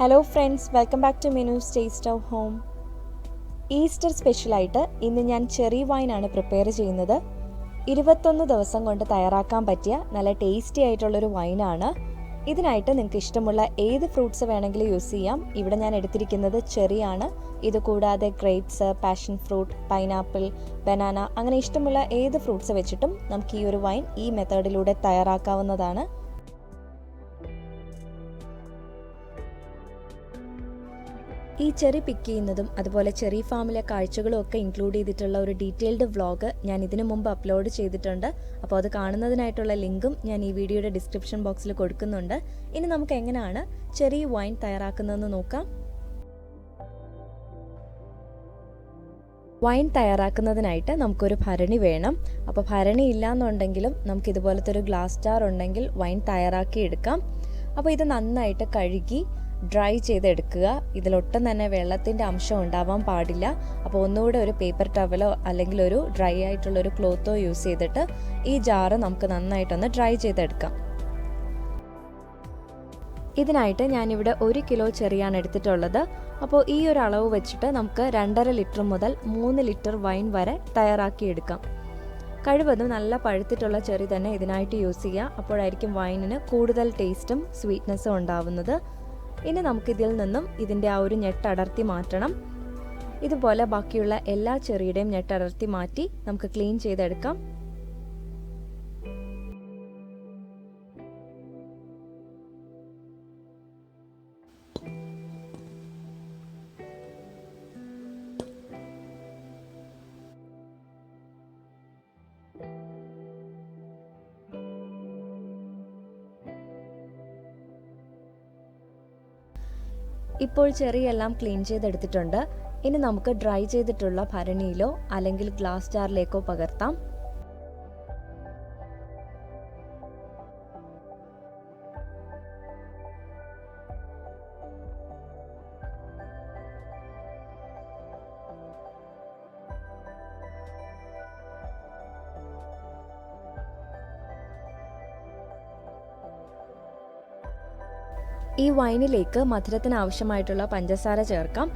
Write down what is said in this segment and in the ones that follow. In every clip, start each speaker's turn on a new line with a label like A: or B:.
A: Hello friends, welcome back to MeenusTasteofhome. Easter സ്പെഷ്യലായിട്ട് ഇന്ന് ഞാൻ ചെറി വൈനാണ് പ്രിപ്പയർ ചെയ്യുന്നത്. 21 ദിവസം കൊണ്ട് തയ്യാറാക്കാൻ പറ്റിയ നല്ല ടേസ്റ്റി ആയിട്ടുള്ളൊരു വൈനാണ്. ഇതിനായിട്ട് നിങ്ങൾക്ക് ഇഷ്ടമുള്ള ഏത് ഫ്രൂട്ട്സ് വേണമെങ്കിലും യൂസ് ചെയ്യാം. ഇവിടെ ഞാൻ എടുത്തിരിക്കുന്നത് ചെറിയാണ്. ഇത് കൂടാതെ grapes, passion fruit, pineapple, banana അങ്ങനെ ഇഷ്ടമുള്ള ഏത് ഫ്രൂട്ട്സ് വെച്ചിട്ടും നമുക്ക് ഈ ഒരു വൈൻ ഈ മെത്തേഡിലൂടെ തയ്യാറാക്കാവുന്നതാണ്. ഈ ചെറി പിക്ക് ചെയ്യുന്നതും അതുപോലെ ചെറി ഫാമിലെ കാഴ്ചകളും ഒക്കെ ഇൻക്ലൂഡ് ചെയ്തിട്ടുള്ള ഒരു ഡീറ്റെയിൽഡ് വ്ളോഗ് ഞാൻ ഇതിനു മുമ്പ് അപ്ലോഡ് ചെയ്തിട്ടുണ്ട്. അപ്പോൾ അത് കാണുന്നതിനായിട്ടുള്ള ലിങ്കും ഞാൻ ഈ വീഡിയോയുടെ ഡിസ്ക്രിപ്ഷൻ ബോക്സിൽ കൊടുക്കുന്നുണ്ട്. ഇനി നമുക്ക് എങ്ങനെയാണ് ചെറി വൈൻ തയ്യാറാക്കുന്നതെന്ന് നോക്കാം. വൈൻ തയ്യാറാക്കുന്നതിനായിട്ട് നമുക്കൊരു ഭരണി വേണം. അപ്പോൾ ഭരണി ഇല്ലാന്നുണ്ടെങ്കിലും നമുക്ക് ഇതുപോലത്തെ ഒരു ഗ്ലാസ് ജാർ ഉണ്ടെങ്കിൽ വൈൻ തയ്യാറാക്കി എടുക്കാം. അപ്പോൾ ഇത് നന്നായിട്ട് കഴുകി ഡ്രൈ ചെയ്തെടുക്കുക. ഇതിലൊട്ടും തന്നെ വെള്ളത്തിൻ്റെ അംശം ഉണ്ടാവാൻ പാടില്ല. അപ്പോൾ ഒന്നുകൂടെ ഒരു പേപ്പർ ടവലോ അല്ലെങ്കിൽ ഒരു ഡ്രൈ ആയിട്ടുള്ളൊരു ക്ലോത്തോ യൂസ് ചെയ്തിട്ട് ഈ ജാറ് നമുക്ക് നന്നായിട്ടൊന്ന് ഡ്രൈ ചെയ്തെടുക്കാം. ഇതിനായിട്ട് ഞാനിവിടെ 1 കിലോ ചെറിയാണ് എടുത്തിട്ടുള്ളത്. അപ്പോൾ ഈ ഒരു അളവ് വെച്ചിട്ട് നമുക്ക് 2.5 ലിറ്റർ മുതൽ 3 ലിറ്റർ വൈൻ വരെ തയ്യാറാക്കിയെടുക്കാം. കഴിവതും നല്ല പഴുത്തിട്ടുള്ള ചെറി തന്നെ ഇതിനായിട്ട് യൂസ് ചെയ്യുക. അപ്പോഴായിരിക്കും വൈനിന് കൂടുതൽ ടേസ്റ്റും സ്വീറ്റ്നെസ്സും ഉണ്ടാവുന്നത്. ഇനി നമുക്കിതിൽ നിന്നും ഇതിൻ്റെ ആ ഒരു ഞെട്ടടർത്തി മാറ്റണം. ഇതുപോലെ ബാക്കിയുള്ള എല്ലാ ചെറിയുടെയും ഞെട്ടടർത്തി മാറ്റി നമുക്ക് ക്ലീൻ ചെയ്തെടുക്കാം. ഇപ്പോൾ ചെറിയെല്ലാം ക്ലീൻ ചെയ്തെടുത്തിട്ടുണ്ട്. ഇനി നമുക്ക് ഡ്രൈ ചെയ്തിട്ടുള്ള ഭരണിയിലോ അല്ലെങ്കിൽ ഗ്ലാസ് ജാറിലേക്കോ പകർത്താം. ഈ വൈനിലേക്ക് മധുരത്തിന് ആവശ്യമായിട്ടുള്ള പഞ്ചസാര ചേർക്കാം.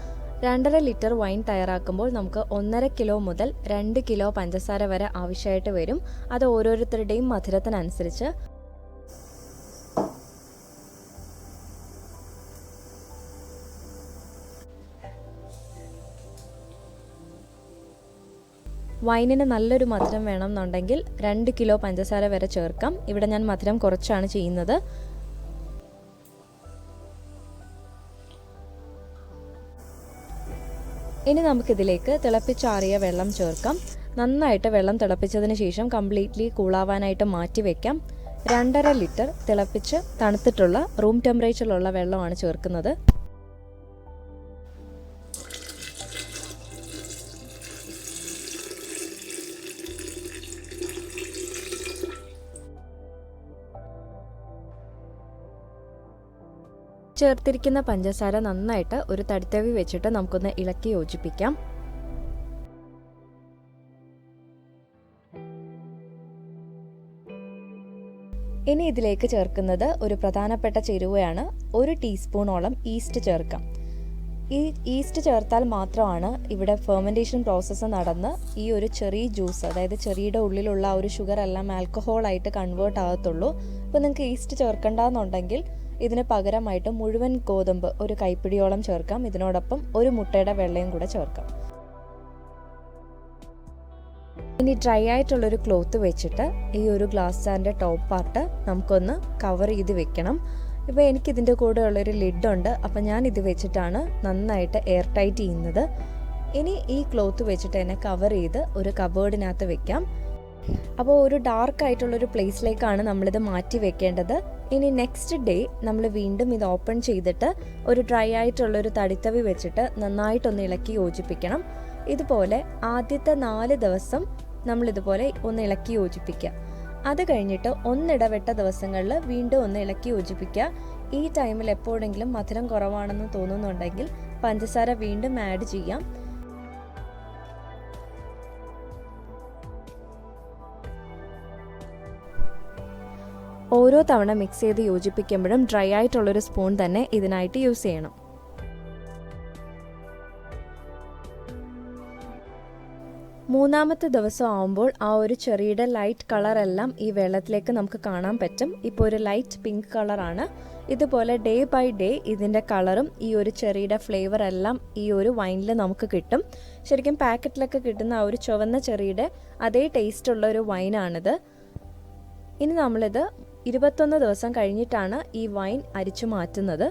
A: 2.5 ലിറ്റർ വൈൻ തയ്യാറാക്കുമ്പോൾ നമുക്ക് 1.5 കിലോ മുതൽ 2 കിലോ പഞ്ചസാര വരെ ആവശ്യമായിട്ട് വരും. അത് ഓരോരുത്തരുടെയും മധുരത്തിനനുസരിച്ച്. വൈനിന് നല്ലൊരു മധുരം വേണമെന്നുണ്ടെങ്കിൽ 2 കിലോ പഞ്ചസാര വരെ ചേർക്കാം. ഇവിടെ ഞാൻ മധുരം കുറച്ചാണ് ചെയ്യുന്നത്. ഇനി നമുക്കിതിലേക്ക് തിളപ്പിച്ചാറിയ വെള്ളം ചേർക്കാം. നന്നായിട്ട് വെള്ളം തിളപ്പിച്ചതിന് ശേഷം കംപ്ലീറ്റ്ലി കൂളാവാനായിട്ട് മാറ്റി വയ്ക്കാം. 2.5 ലിറ്റർ തിളപ്പിച്ച് തണുത്തിട്ടുള്ള റൂം ടെമ്പറേച്ചറിലുള്ള വെള്ളമാണ് ചേർക്കുന്നത്. ചേർത്തിരിക്കുന്ന പഞ്ചസാര നന്നായിട്ട് ഒരു തടിത്തവി വെച്ചിട്ട് നമുക്കൊന്ന് ഇളക്കി യോജിപ്പിക്കാം. ഇനി ഇതിലേക്ക് ചേർക്കുന്നത് ഒരു പ്രധാനപ്പെട്ട ചേരുവയാണ്. 1 ടീസ്പൂണോളം ഈസ്റ്റ് ചേർക്കാം. ഈ ഈസ്റ്റ് ചേർത്താൽ മാത്രമാണ് ഇവിടെ ഫെർമെൻറ്റേഷൻ പ്രോസസ്സ് നടന്ന് ഈ ഒരു ചെറി ജ്യൂസ്, അതായത് ചെറിയുടെ ഉള്ളിലുള്ള ഒരു ഷുഗർ എല്ലാം ആൽക്കഹോളായിട്ട് കൺവേർട്ട് ആകത്തുള്ളൂ. അപ്പോൾ നിങ്ങൾക്ക് ഈസ്റ്റ് ചേർക്കണ്ടെന്നുണ്ടെങ്കിൽ ഇതിന് പകരമായിട്ട് മുഴുവൻ ഗോതമ്പ് ഒരു കൈപ്പിടിയോളം ചേർക്കാം. ഇതിനോടൊപ്പം ഒരു മുട്ടയുടെ വെള്ളയും കൂടെ ചേർക്കാം. ഇനി ഡ്രൈ ആയിട്ടുള്ളൊരു ക്ലോത്ത് വെച്ചിട്ട് ഈ ഒരു ഗ്ലാസ് ജാറിൻ്റെ ടോപ്പ് പാർട്ട് നമുക്കൊന്ന് കവർ ചെയ്ത് വെക്കണം. ഇപ്പോൾ എനിക്കിതിൻ്റെ കൂടെ ഉള്ളൊരു ലിഡുണ്ട്. അപ്പം ഞാൻ ഇത് വെച്ചിട്ടാണ് നന്നായിട്ട് എയർ ടൈറ്റ് ചെയ്യുന്നത്. ഇനി ഈ ക്ലോത്ത് വെച്ചിട്ട് തന്നെ കവർ ചെയ്ത് ഒരു കബേർഡിനകത്ത് വെക്കാം. അപ്പോൾ ഒരു ഡാർക്ക് ആയിട്ടുള്ളൊരു പ്ലേസിലേക്കാണ് നമ്മളിത് മാറ്റി വെക്കേണ്ടത്. ഇനി നെക്സ്റ്റ് ഡേ നമ്മൾ വീണ്ടും ഇത് ഓപ്പൺ ചെയ്തിട്ട് ഒരു ഡ്രൈ ആയിട്ടുള്ളൊരു തടിത്തവി വെച്ചിട്ട് നന്നായിട്ടൊന്ന് ഇളക്കി യോജിപ്പിക്കണം. ഇതുപോലെ ആദ്യത്തെ 4 ദിവസം നമ്മളിതുപോലെ ഒന്ന് ഇളക്കി യോജിപ്പിക്കുക. അത് കഴിഞ്ഞിട്ട് ഒന്നിടവിട്ട ദിവസങ്ങളിൽ വീണ്ടും ഒന്ന് ഇളക്കി യോജിപ്പിക്കുക. ഈ ടൈമിൽ എപ്പോഴെങ്കിലും മധുരം കുറവാണെന്ന് തോന്നുന്നുണ്ടെങ്കിൽ പഞ്ചസാര വീണ്ടും ആഡ് ചെയ്യാം. ഓരോ തവണ മിക്സ് ചെയ്ത് യോജിപ്പിക്കുമ്പോഴും ഡ്രൈ ആയിട്ടുള്ളൊരു സ്പൂൺ തന്നെ ഇതിനായിട്ട് യൂസ് ചെയ്യണം. മൂന്നാമത്തെ ദിവസം ആവുമ്പോൾ ആ ഒരു ചെറിയുടെ ലൈറ്റ് കളറെല്ലാം ഈ വെള്ളത്തിലേക്ക് നമുക്ക് കാണാൻ പറ്റും. ഇപ്പോൾ ഒരു ലൈറ്റ് പിങ്ക് കളറാണ്. ഇതുപോലെ ഡേ ബൈ ഡേ ഇതിൻ്റെ കളറും ഈ ഒരു ചെറിയുടെ ഫ്ലേവർ എല്ലാം ഈ ഒരു വൈനിൽ നമുക്ക് കിട്ടും. ശരിക്കും പാക്കറ്റിലൊക്കെ കിട്ടുന്ന ആ ഒരു ചുവന്ന ചെറിയുടെ അതേ ടേസ്റ്റ് ഉള്ള ഒരു വൈനാണിത്. ഇനി നമ്മളിത് 21 ദിവസം കഴിഞ്ഞിട്ടാണ് ഈ വൈൻ അരിച്ചു മാറ്റുന്നത്.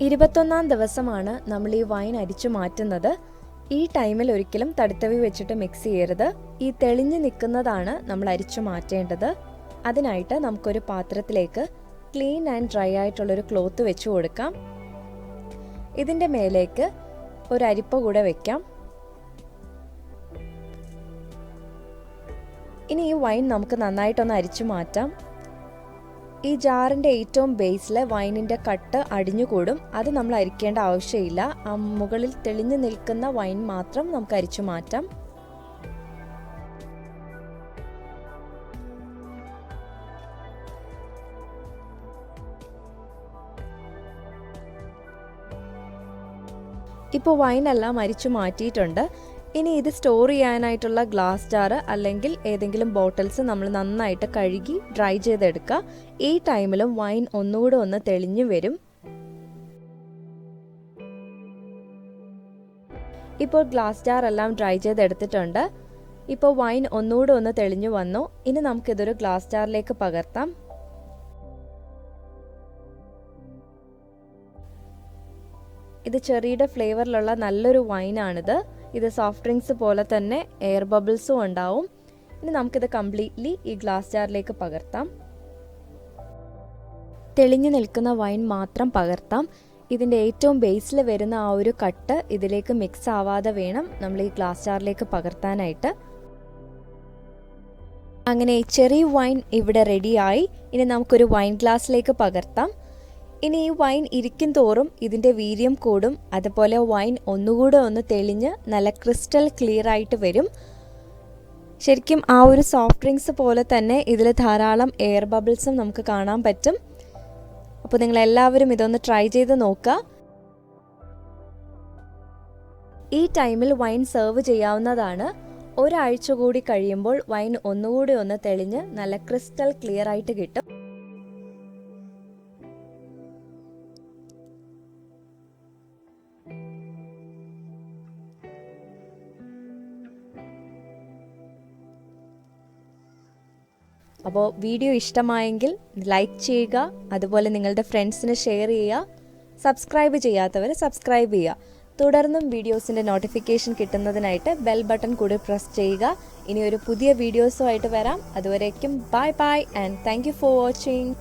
A: ഇരുപത്തൊന്നാം ദിവസമാണ് നമ്മൾ ഈ വൈൻ അരിച്ചു മാറ്റുന്നത്. ഈ ടൈമിൽ ഒരിക്കലും തടുത്തവി വെച്ചിട്ട് മിക്സ് ചെയ്യരുത്. ഈ തെളിഞ്ഞു നിൽക്കുന്നതാണ് നമ്മൾ അരിച്ചു മാറ്റേണ്ടത്. അതിനായിട്ട് നമുക്കൊരു പാത്രത്തിലേക്ക് ക്ലീൻ ആൻഡ് ഡ്രൈ ആയിട്ടുള്ളൊരു ക്ലോത്ത് വെച്ച് കൊടുക്കാം. ഇതിൻ്റെ മേലേക്ക് ഒരു അരിപ്പ കൂടെ വെക്കാം. ഇനി ഈ വൈൻ നമുക്ക് നന്നായിട്ടൊന്ന് അരിച്ചു മാറ്റാം. ഈ ജാറിൻ്റെ ഏറ്റവും ബേസിൽ വൈനിൻ്റെ കട്ട് അടിഞ്ഞുകൂടും. അത് നമ്മൾ അരിക്കേണ്ട ആവശ്യമില്ല. ആ മുകളിൽ തെളിഞ്ഞു നിൽക്കുന്ന വൈൻ മാത്രം നമുക്ക് അരിച്ചു മാറ്റാം. ഇപ്പോൾ വൈനെല്ലാം അരിച്ചു മാറ്റിയിട്ടുണ്ട്. ഇനി ഇത് സ്റ്റോർ ചെയ്യാനായിട്ടുള്ള ഗ്ലാസ് ജാർ അല്ലെങ്കിൽ ഏതെങ്കിലും ബോട്ടിൽസ് നമ്മൾ നന്നായിട്ട് കഴുകി ഡ്രൈ ചെയ്തെടുക്കുക. ഈ ടൈമിലും വൈൻ ഒന്നുകൂടെ ഒന്ന് തെളിഞ്ഞു വരും. ഇപ്പോൾ ഗ്ലാസ് ജാർ എല്ലാം ഡ്രൈ ചെയ്തെടുത്തിട്ടുണ്ട്. ഇപ്പോൾ വൈൻ ഒന്നുകൂടെ ഒന്ന് തെളിഞ്ഞു വന്നു. ഇനി നമുക്കിതൊരു ഗ്ലാസ് ജാറിലേക്ക് പകർത്താം. ഇത് ചെറിയുടെ ഫ്ലേവറിലുള്ള നല്ലൊരു വൈനാണിത്. ഇത് സോഫ്റ്റ് ഡ്രിങ്ക്സ് പോലെ തന്നെ എയർ ബബിൾസും ഉണ്ടാവും. ഇനി നമുക്കിത് കംപ്ലീറ്റ്ലി ഈ ഗ്ലാസ് ജാറിലേക്ക് പകർത്താം. തെളിഞ്ഞു നിൽക്കുന്ന വൈൻ മാത്രം പകർത്താം. ഇതിൻ്റെ ഏറ്റവും ബേസിൽ വരുന്ന ആ ഒരു കട്ട് ഇതിലേക്ക് മിക്സ് ആവാതെ വേണം നമ്മൾ ഈ ഗ്ലാസ് ജാറിലേക്ക് പകർത്താനായിട്ട്. അങ്ങനെ ചെറി വൈൻ ഇവിടെ റെഡിയായി. ഇനി നമുക്കൊരു വൈൻ ഗ്ലാസ്സിലേക്ക് പകർത്താം. ഇനി ഈ വൈൻ ഇരിക്കും തോറും ഇതിൻ്റെ വീര്യം കൂടും. അതുപോലെ വൈൻ ഒന്നുകൂടെ ഒന്ന് തെളിഞ്ഞ് നല്ല ക്രിസ്റ്റൽ ക്ലിയർ ആയിട്ട് വരും. ശരിക്കും ആ ഒരു സോഫ്റ്റ് ഡ്രിങ്ക്സ് പോലെ തന്നെ ഇതിൽ ധാരാളം എയർ ബബിൾസും നമുക്ക് കാണാൻ പറ്റും. അപ്പോൾ നിങ്ങളെല്ലാവരും ഇതൊന്ന് ട്രൈ ചെയ്ത് നോക്കുക. ഈ ടൈമിൽ വൈൻ സെർവ് ചെയ്യാവുന്നതാണ്. ഒരാഴ്ച കൂടി കഴിയുമ്പോൾ വൈൻ ഒന്നുകൂടി ഒന്ന് തെളിഞ്ഞ് നല്ല ക്രിസ്റ്റൽ ക്ലിയർ ആയിട്ട് കിട്ടും. അപ്പോൾ വീഡിയോ ഇഷ്ടമായെങ്കിൽ ലൈക്ക് ചെയ്യുക. അതുപോലെ നിങ്ങളുടെ ഫ്രണ്ട്സിന് ഷെയർ ചെയ്യുക. സബ്സ്ക്രൈബ് ചെയ്യാത്തവർ സബ്സ്ക്രൈബ് ചെയ്യുക. തുടർന്നും വീഡിയോസിൻ്റെ നോട്ടിഫിക്കേഷൻ കിട്ടുന്നതിനായിട്ട് ബെൽ ബട്ടൺ കൂടി പ്രസ് ചെയ്യുക. ഇനി ഒരു പുതിയ വീഡിയോസുമായിട്ട് വരാം. അതുവരേക്കും bye bye and thank you for watching.